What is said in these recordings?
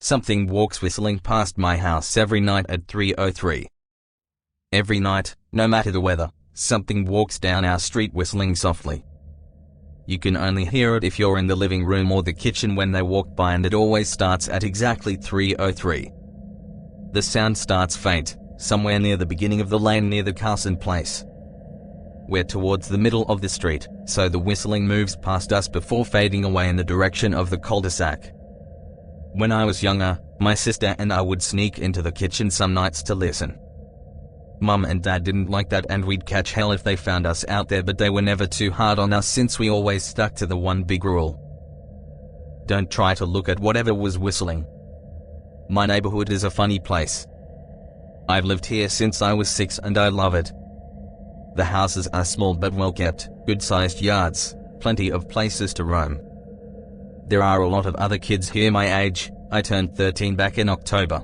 Something walks whistling past my house every night at 3:03. Every night, no matter the weather, something walks down our street whistling softly. You can only hear it if you're in the living room or the kitchen when they walk by, and it always starts at exactly 3:03. The sound starts faint, somewhere near the beginning of the lane near the Carson place. We're towards the middle of the street, so the whistling moves past us before fading away in the direction of the cul-de-sac. When I was younger, my sister and I would sneak into the kitchen some nights to listen. Mum and Dad didn't like that, and we'd catch hell if they found us out there, but they were never too hard on us since we always stuck to the one big rule: don't try to look at whatever was whistling. My neighborhood is a funny place. I've lived here since I was 6 and I love it. The houses are small but well kept, good-sized yards, plenty of places to roam. There are a lot of other kids here my age. I turned 13 back in October.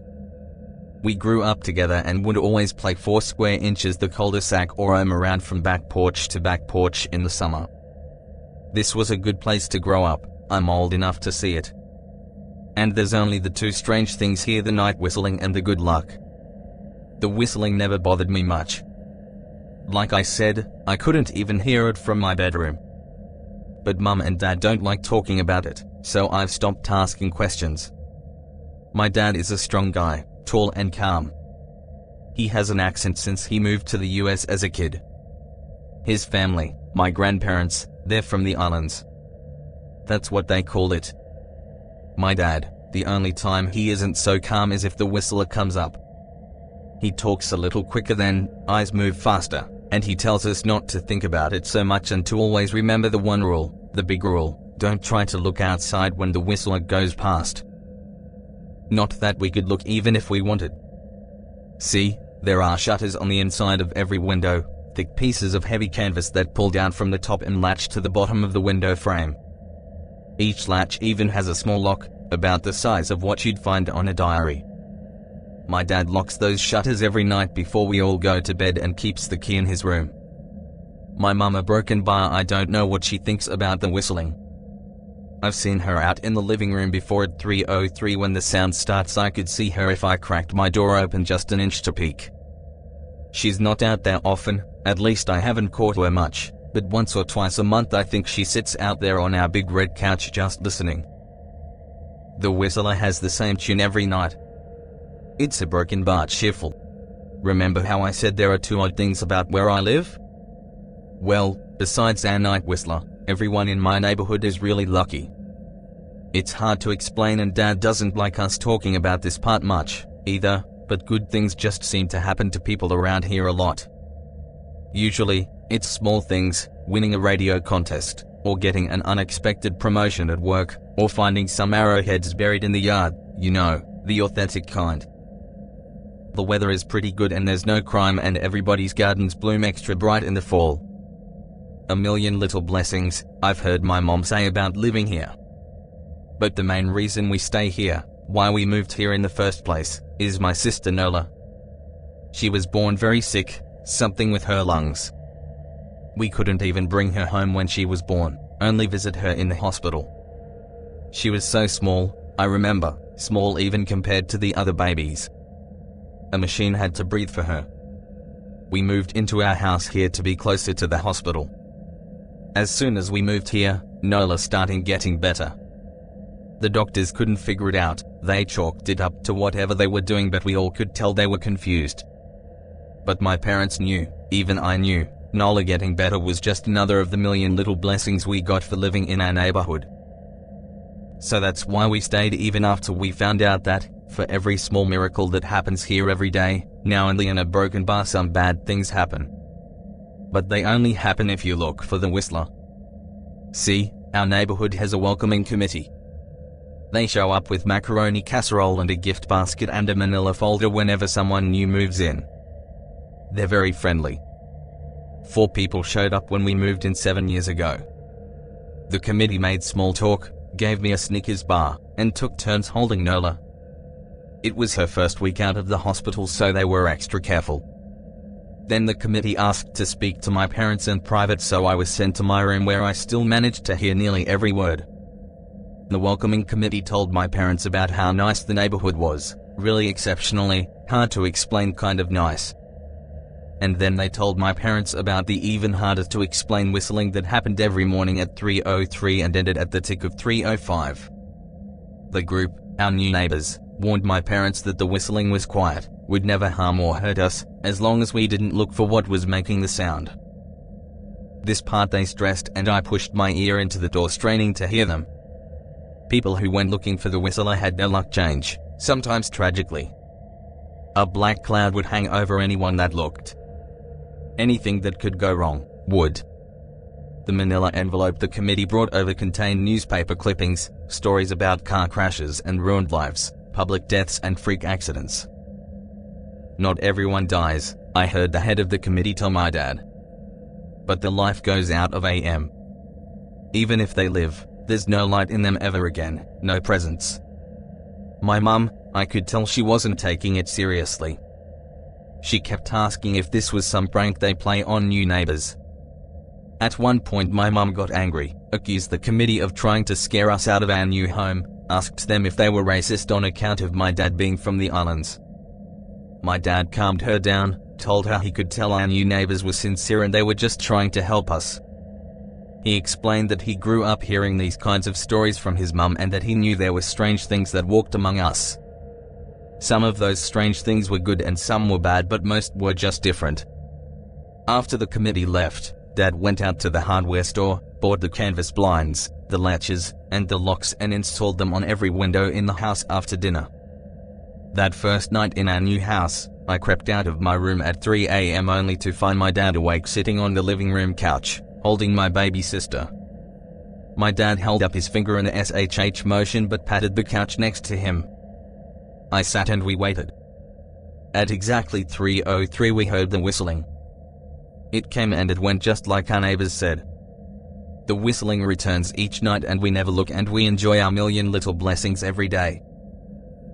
We grew up together and would always play 4 square inches the cul-de-sac or roam around from back porch to back porch in the summer. This was a good place to grow up. I'm old enough to see it. And there's only the 2 strange things here: the night whistling and the good luck. The whistling never bothered me much. Like I said, I couldn't even hear it from my bedroom. But Mum and Dad don't like talking about it, so I've stopped asking questions. My dad is a strong guy, tall and calm. He has an accent since he moved to the US as a kid. His family, my grandparents, they're from the islands. That's what they call it. My dad, the only time he isn't so calm is if the whistler comes up. He talks a little quicker, then eyes move faster, and he tells us not to think about it so much and to always remember the one rule, the big rule: don't try to look outside when the whistler goes past. Not that we could look even if we wanted. See, there are shutters on the inside of every window, thick pieces of heavy canvas that pull down from the top and latch to the bottom of the window frame. Each latch even has a small lock, about the size of what you'd find on a diary. My dad locks those shutters every night before we all go to bed and keeps the key in his room. My mum, a broken bar, I don't know what she thinks about the whistling. I've seen her out in the living room before at 3:03 when the sound starts. I could see her if I cracked my door open just an inch to peek. She's not out there often, at least I haven't caught her much, but once or twice a month I think she sits out there on our big red couch just listening. The whistler has the same tune every night. It's a broken but cheerful. Remember how I said there are 2 odd things about where I live? Well, besides our night whistler, everyone in my neighborhood is really lucky. It's hard to explain, and Dad doesn't like us talking about this part much, either, but good things just seem to happen to people around here a lot. Usually, it's small things: winning a radio contest, or getting an unexpected promotion at work, or finding some arrowheads buried in the yard, you know, the authentic kind. The weather is pretty good and there's no crime, and everybody's gardens bloom extra bright in the fall. A million little blessings, I've heard my mom say about living here. But the main reason we stay here, why we moved here in the first place, is my sister Nola. She was born very sick, something with her lungs. We couldn't even bring her home when she was born, only visit her in the hospital. She was so small, I remember, small even compared to the other babies. A machine had to breathe for her. We moved into our house here to be closer to the hospital. As soon as we moved here, Nola started getting better. The doctors couldn't figure it out. They chalked it up to whatever they were doing, but we all could tell they were confused. But my parents knew, even I knew, Nola getting better was just another of the million little blessings we got for living in our neighborhood. So that's why we stayed even after we found out that, for every small miracle that happens here every day, now and then in a broken bar some bad things happen. But they only happen if you look for the whistler. See, our neighborhood has a welcoming committee. They show up with macaroni casserole and a gift basket and a manila folder whenever someone new moves in. They're very friendly. 4 people showed up when we moved in 7 years ago. The committee made small talk, gave me a Snickers bar, and took turns holding Nola. It was her first week out of the hospital, so they were extra careful. Then the committee asked to speak to my parents in private, so I was sent to my room where I still managed to hear nearly every word. The welcoming committee told my parents about how nice the neighborhood was, really exceptionally, hard to explain kind of nice. And then they told my parents about the even harder to explain whistling that happened every morning at 3:03 and ended at the tick of 3:05. The group, our new neighbors, warned my parents that the whistling was quiet, would never harm or hurt us, as long as we didn't look for what was making the sound. This part they stressed, and I pushed my ear into the door straining to hear them. People who went looking for the whistler had no luck change, sometimes tragically. A black cloud would hang over anyone that looked. Anything that could go wrong would. The manila envelope the committee brought over contained newspaper clippings, stories about car crashes and ruined lives, public deaths and freak accidents. Not everyone dies, I heard the head of the committee tell my dad. But the life goes out of AM. Even if they live, there's no light in them ever again, no presence. My mum, I could tell she wasn't taking it seriously. She kept asking if this was some prank they play on new neighbors. At one point my mum got angry, accused the committee of trying to scare us out of our new home, asked them if they were racist on account of my dad being from the islands. My dad calmed her down, told her he could tell our new neighbors were sincere and they were just trying to help us. He explained that he grew up hearing these kinds of stories from his mum and that he knew there were strange things that walked among us. Some of those strange things were good and some were bad, but most were just different. After the committee left, Dad went out to the hardware store, bought the canvas blinds, the latches, and the locks and installed them on every window in the house after dinner. That first night in our new house, I crept out of my room at 3 a.m. only to find my dad awake sitting on the living room couch, holding my baby sister. My dad held up his finger in a SHH motion but patted the couch next to him. I sat and we waited. At exactly 3:03 we heard the whistling. It came and it went just like our neighbors said. The whistling returns each night and we never look and we enjoy our million little blessings every day.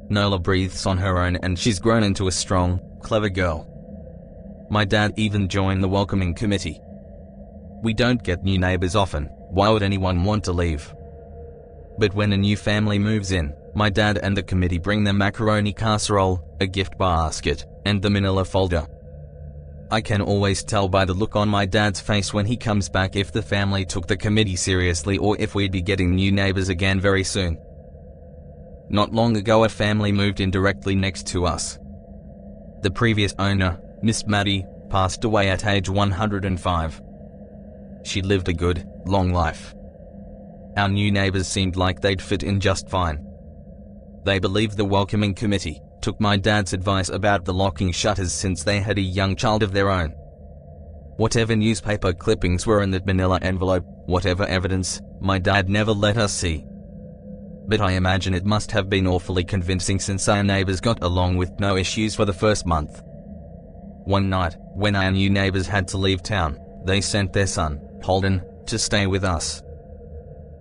Nola breathes on her own and she's grown into a strong, clever girl. My dad even joined the welcoming committee. We don't get new neighbors often, why would anyone want to leave? But when a new family moves in, my dad and the committee bring them macaroni casserole, a gift basket, and the manila folder. I can always tell by the look on my dad's face when he comes back if the family took the committee seriously or if we'd be getting new neighbors again very soon. Not long ago a family moved in directly next to us. The previous owner, Miss Maddie, passed away at age 105. She lived a good, long life. Our new neighbors seemed like they'd fit in just fine. They believed the welcoming committee, took my dad's advice about the locking shutters since they had a young child of their own. Whatever newspaper clippings were in that manila envelope, whatever evidence, my dad never let us see. But I imagine it must have been awfully convincing since our neighbors got along with no issues for the first month. One night, when our new neighbors had to leave town, they sent their son, Holden, to stay with us.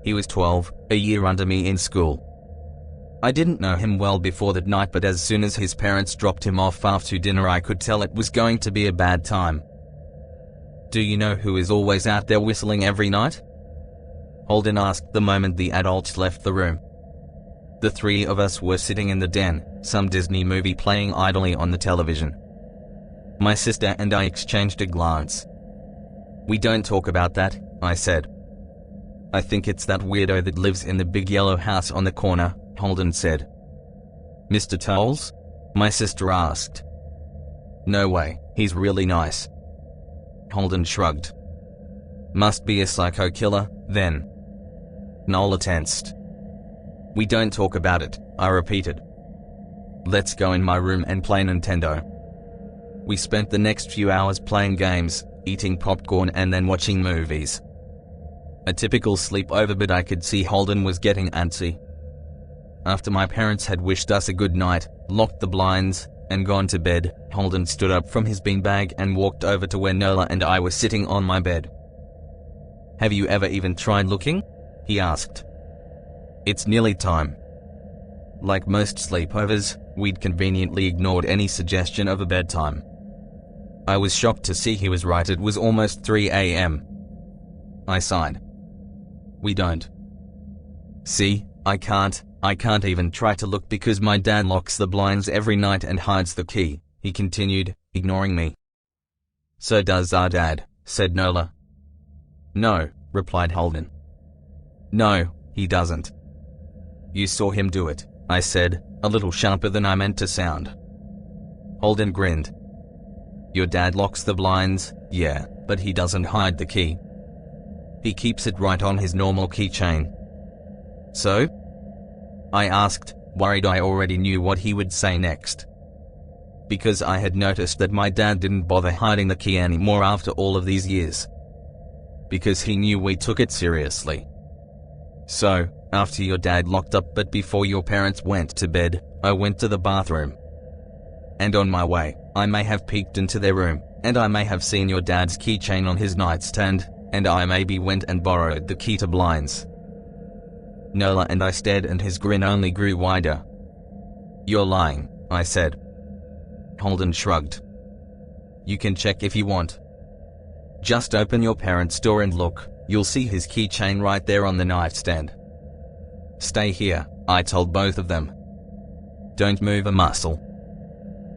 He was 12, a year under me in school. I didn't know him well before that night, but as soon as his parents dropped him off after dinner I could tell it was going to be a bad time. Do you know who is always out there whistling every night? Holden asked the moment the adults left the room. The three of us were sitting in the den, some Disney movie playing idly on the television. My sister and I exchanged a glance. We don't talk about that, I said. I think it's that weirdo that lives in the big yellow house on the corner, Holden said. Mr. Tolls? My sister asked. No way, he's really nice. Holden shrugged. Must be a psycho killer, then. Nola tensed. We don't talk about it, I repeated. Let's go in my room and play Nintendo. We spent the next few hours playing games, eating popcorn and then watching movies. A typical sleepover, but I could see Holden was getting antsy. After my parents had wished us a good night, locked the blinds, and gone to bed, Holden stood up from his beanbag and walked over to where Nola and I were sitting on my bed. Have you ever even tried looking? He asked. It's nearly time. Like most sleepovers, we'd conveniently ignored any suggestion of a bedtime. I was shocked to see he was right, it was almost 3 a.m. I sighed. We don't. See, I can't even try to look because my dad locks the blinds every night and hides the key," he continued, ignoring me. "So does our dad," said Nola. "No," replied Holden. "No, he doesn't." "You saw him do it," I said, a little sharper than I meant to sound. Holden grinned. "Your dad locks the blinds, yeah, but he doesn't hide the key. He keeps it right on his normal keychain." "So?" I asked, worried I already knew what he would say next. Because I had noticed that my dad didn't bother hiding the key anymore after all of these years. Because he knew we took it seriously. "So, after your dad locked up but before your parents went to bed, I went to the bathroom. And on my way, I may have peeked into their room, and I may have seen your dad's keychain on his nightstand, and I maybe went and borrowed the key to blinds." Nola and I stared and his grin only grew wider. "You're lying," I said. Holden shrugged. "You can check if you want. Just open your parents' door and look, you'll see his keychain right there on the nightstand." "Stay here," I told both of them. "Don't move a muscle."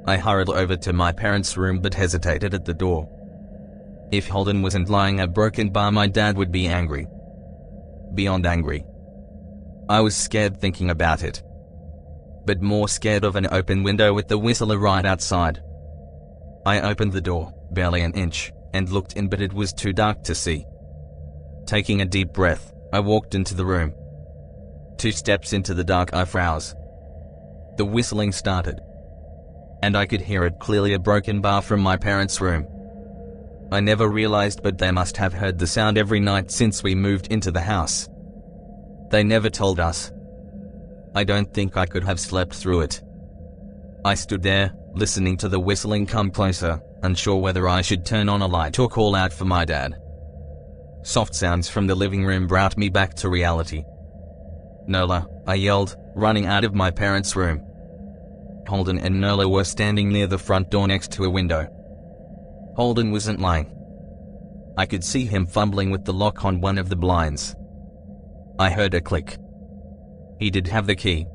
I hurried over to my parents' room but hesitated at the door. If Holden wasn't lying a broken bar, my dad would be angry. Beyond angry. I was scared thinking about it. But more scared of an open window with the whistler right outside. I opened the door, barely an inch, and looked in, but it was too dark to see. Taking a deep breath, I walked into the room. 2 steps into the dark, I froze. The whistling started. And I could hear it clearly, a broken bar from my parents' room. I never realized, but they must have heard the sound every night since we moved into the house. They never told us. I don't think I could have slept through it. I stood there, listening to the whistling come closer, unsure whether I should turn on a light or call out for my dad. Soft sounds from the living room brought me back to reality. "Nola," I yelled, running out of my parents' room. Holden and Nola were standing near the front door next to a window. Holden wasn't lying. I could see him fumbling with the lock on one of the blinds. I heard a click. He did have the key.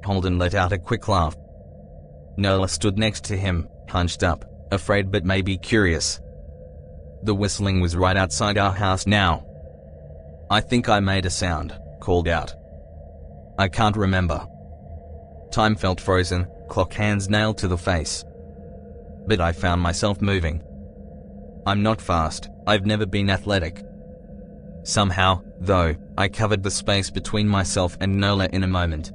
Holden let out a quick laugh. Nola stood next to him, hunched up, afraid but maybe curious. The whistling was right outside our house now. "I think I made a sound," called out. "I can't remember." Time felt frozen, clock hands nailed to the face. But I found myself moving. I'm not fast, I've never been athletic. Somehow, though, I covered the space between myself and Nola in a moment.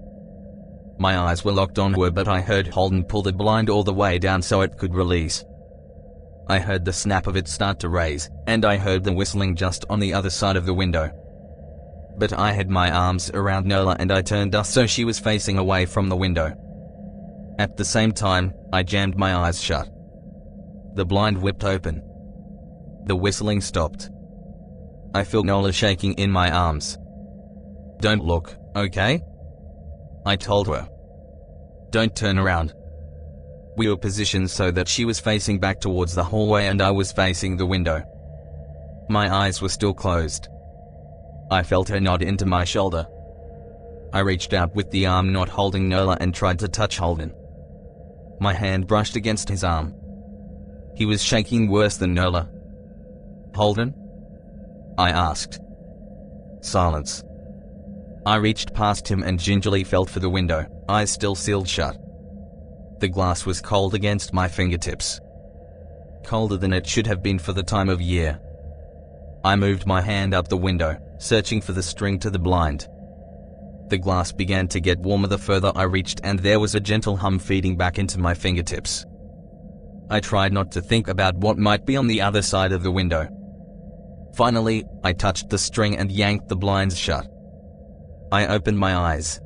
My eyes were locked on her, but I heard Holden pull the blind all the way down so it could release. I heard the snap of it start to raise, and I heard the whistling just on the other side of the window. But I had my arms around Nola and I turned us so she was facing away from the window. At the same time, I jammed my eyes shut. The blind whipped open. The whistling stopped. I felt Nola shaking in my arms. "Don't look, okay?" I told her. "Don't turn around." We were positioned so that she was facing back towards the hallway and I was facing the window. My eyes were still closed. I felt her nod into my shoulder. I reached out with the arm not holding Nola and tried to touch Holden. My hand brushed against his arm. He was shaking worse than Nola. "Holden?" I asked. Silence. I reached past him and gingerly felt for the window, eyes still sealed shut. The glass was cold against my fingertips. Colder than it should have been for the time of year. I moved my hand up the window, searching for the string to the blind. The glass began to get warmer the further I reached, and there was a gentle hum feeding back into my fingertips. I tried not to think about what might be on the other side of the window. Finally, I touched the string and yanked the blinds shut. I opened my eyes.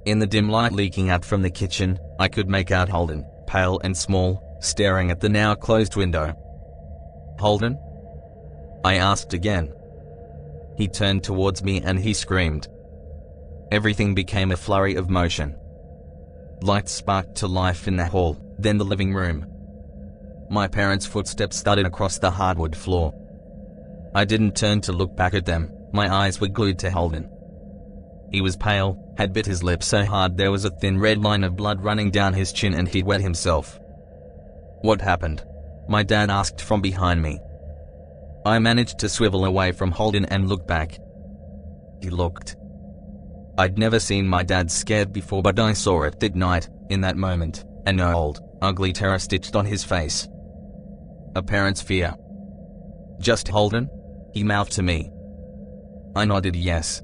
In the dim light leaking out from the kitchen, I could make out Holden, pale and small, staring at the now closed window. "Holden?" I asked again. He turned towards me and he screamed. Everything became a flurry of motion. Lights sparked to life in the hall, then the living room. My parents' footsteps thudded across the hardwood floor. I didn't turn to look back at them, my eyes were glued to Holden. He was pale, had bit his lip so hard there was a thin red line of blood running down his chin, and he'd wet himself. "What happened?" my dad asked from behind me. I managed to swivel away from Holden and look back. He looked. I'd never seen my dad scared before, but I saw it that night, in that moment, an old, ugly terror stitched on his face. A parent's fear. "Just Holden?" he mouthed to me. I nodded yes.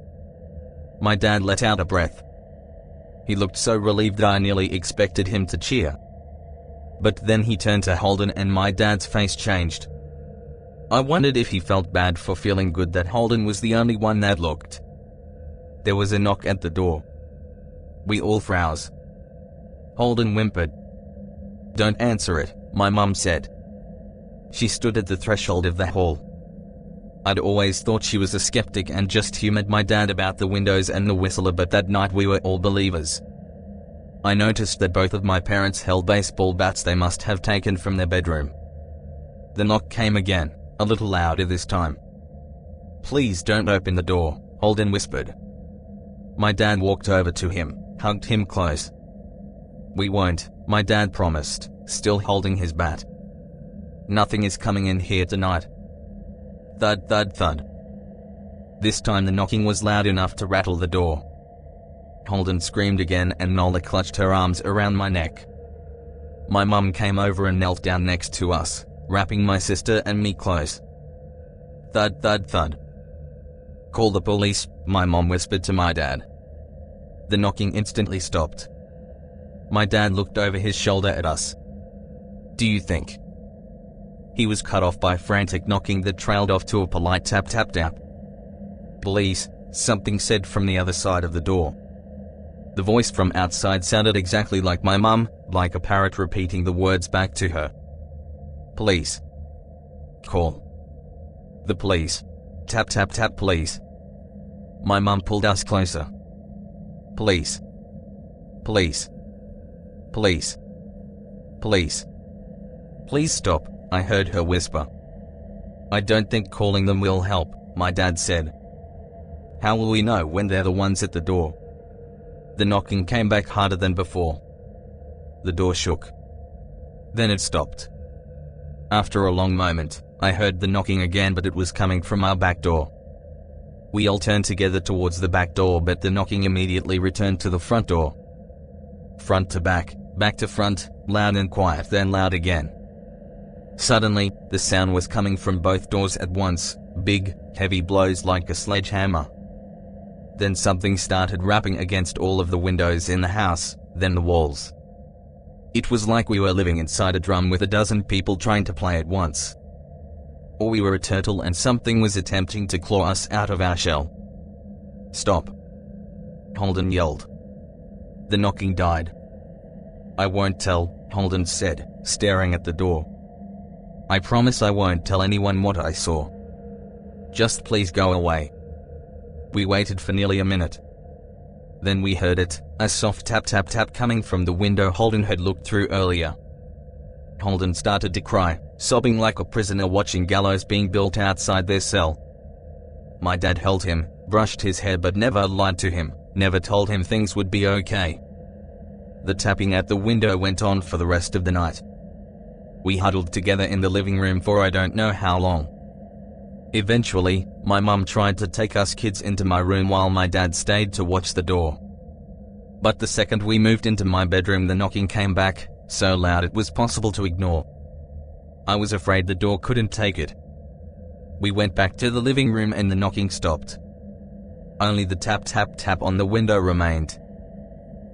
My dad let out a breath. He looked so relieved that I nearly expected him to cheer. But then he turned to Holden and my dad's face changed. I wondered if he felt bad for feeling good that Holden was the only one that looked. There was a knock at the door. We all froze. Holden whimpered. "Don't answer it," my mum said. She stood at the threshold of the hall. I'd always thought she was a skeptic and just humored my dad about the windows and the whistler, but that night we were all believers. I noticed that both of my parents held baseball bats they must have taken from their bedroom. The knock came again, a little louder this time. "Please don't open the door," Holden whispered. My dad walked over to him, hugged him close. "We won't," my dad promised, still holding his bat. "Nothing is coming in here tonight." Thud, thud, thud. This time the knocking was loud enough to rattle the door. Holden screamed again and Nola clutched her arms around my neck. My mum came over and knelt down next to us, wrapping my sister and me close. Thud, thud, thud. "Call the police," my mom whispered to my dad. The knocking instantly stopped. My dad looked over his shoulder at us. "Do you think?" He was cut off by frantic knocking that trailed off to a polite tap tap tap. "Police," something said from the other side of the door. The voice from outside sounded exactly like my mum, like a parrot repeating the words back to her. "Police. Call. The police. Tap tap tap police." My mum pulled us closer. "Police. Police. Police. Police. Please stop," I heard her whisper. "I don't think calling them will help," my dad said. "How will we know when they're the ones at the door?" The knocking came back harder than before. The door shook. Then it stopped. After a long moment, I heard the knocking again, but it was coming from our back door. We all turned together towards the back door, but the knocking immediately returned to the front door. Front to back to front, loud and quiet, then loud again. Suddenly, the sound was coming from both doors at once, big, heavy blows like a sledgehammer. Then something started rapping against all of the windows in the house, then the walls. It was like we were living inside a drum with a dozen people trying to play at once. Or we were a turtle and something was attempting to claw us out of our shell. "Stop!" Holden yelled. The knocking died. "I won't tell," Holden said, staring at the door. "I promise I won't tell anyone what I saw. Just please go away." We waited for nearly a minute. Then we heard it, a soft tap tap tap coming from the window Holden had looked through earlier. Holden started to cry, sobbing like a prisoner watching gallows being built outside their cell. My dad held him, brushed his hair, but never lied to him, never told him things would be okay. The tapping at the window went on for the rest of the night. We huddled together in the living room for I don't know how long. Eventually, my mum tried to take us kids into my room while my dad stayed to watch the door. But the second we moved into my bedroom, the knocking came back, so loud it was possible to ignore. I was afraid the door couldn't take it. We went back to the living room and the knocking stopped. Only the tap tap tap on the window remained.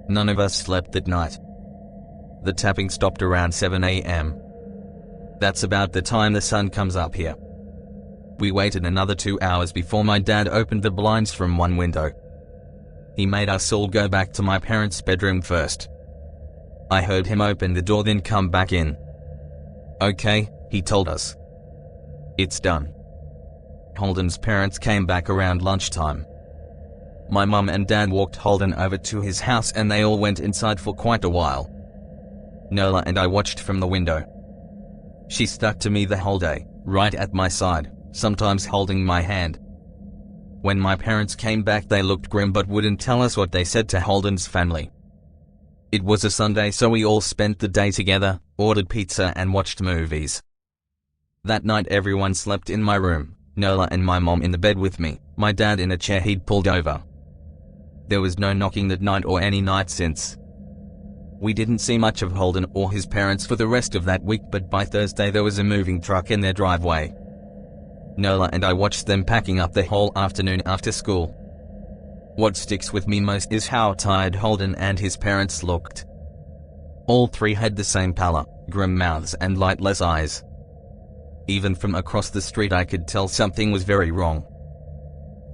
None of us slept that night. The tapping stopped around 7 a.m. That's about the time the sun comes up here. We waited another 2 hours before my dad opened the blinds from one window. He made us all go back to my parents' bedroom first. I heard him open the door then come back in. "Okay," he told us. "It's done." Holden's parents came back around lunchtime. My mum and dad walked Holden over to his house and they all went inside for quite a while. Nola and I watched from the window. She stuck to me the whole day, right at my side, sometimes holding my hand. When my parents came back, they looked grim but wouldn't tell us what they said to Holden's family. It was a Sunday, so we all spent the day together, ordered pizza and watched movies. That night everyone slept in my room, Nola and my mom in the bed with me, my dad in a chair he'd pulled over. There was no knocking that night or any night since. We didn't see much of Holden or his parents for the rest of that week, but by Thursday there was a moving truck in their driveway. Nola and I watched them packing up the whole afternoon after school. What sticks with me most is how tired Holden and his parents looked. All three had the same pallor, grim mouths and lightless eyes. Even from across the street I could tell something was very wrong.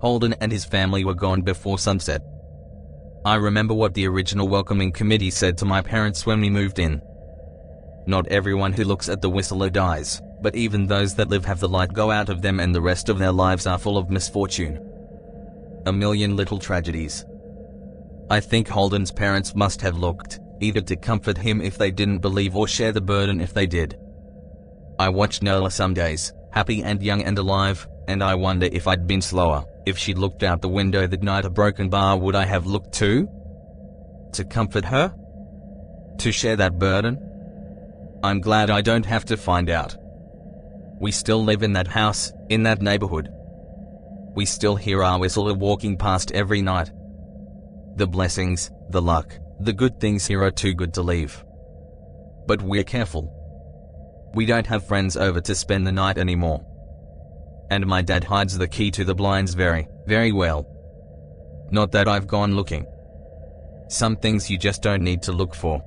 Holden and his family were gone before sunset. I remember what the original welcoming committee said to my parents when we moved in. Not everyone who looks at the Whistler dies, but even those that live have the light go out of them, and the rest of their lives are full of misfortune. A million little tragedies. I think Holden's parents must have looked, either to comfort him if they didn't believe or share the burden if they did. I watched Nola some days, happy and young and alive, and I wonder if I'd been slower. If she'd looked out the window that night a broken bar, would I have looked too? To comfort her? To share that burden? I'm glad I don't have to find out. We still live in that house, in that neighborhood. We still hear our Whistler walking past every night. The blessings, the luck, the good things here are too good to leave. But we're careful. We don't have friends over to spend the night anymore. And my dad hides the key to the blinds very, very well. Not that I've gone looking. Some things you just don't need to look for.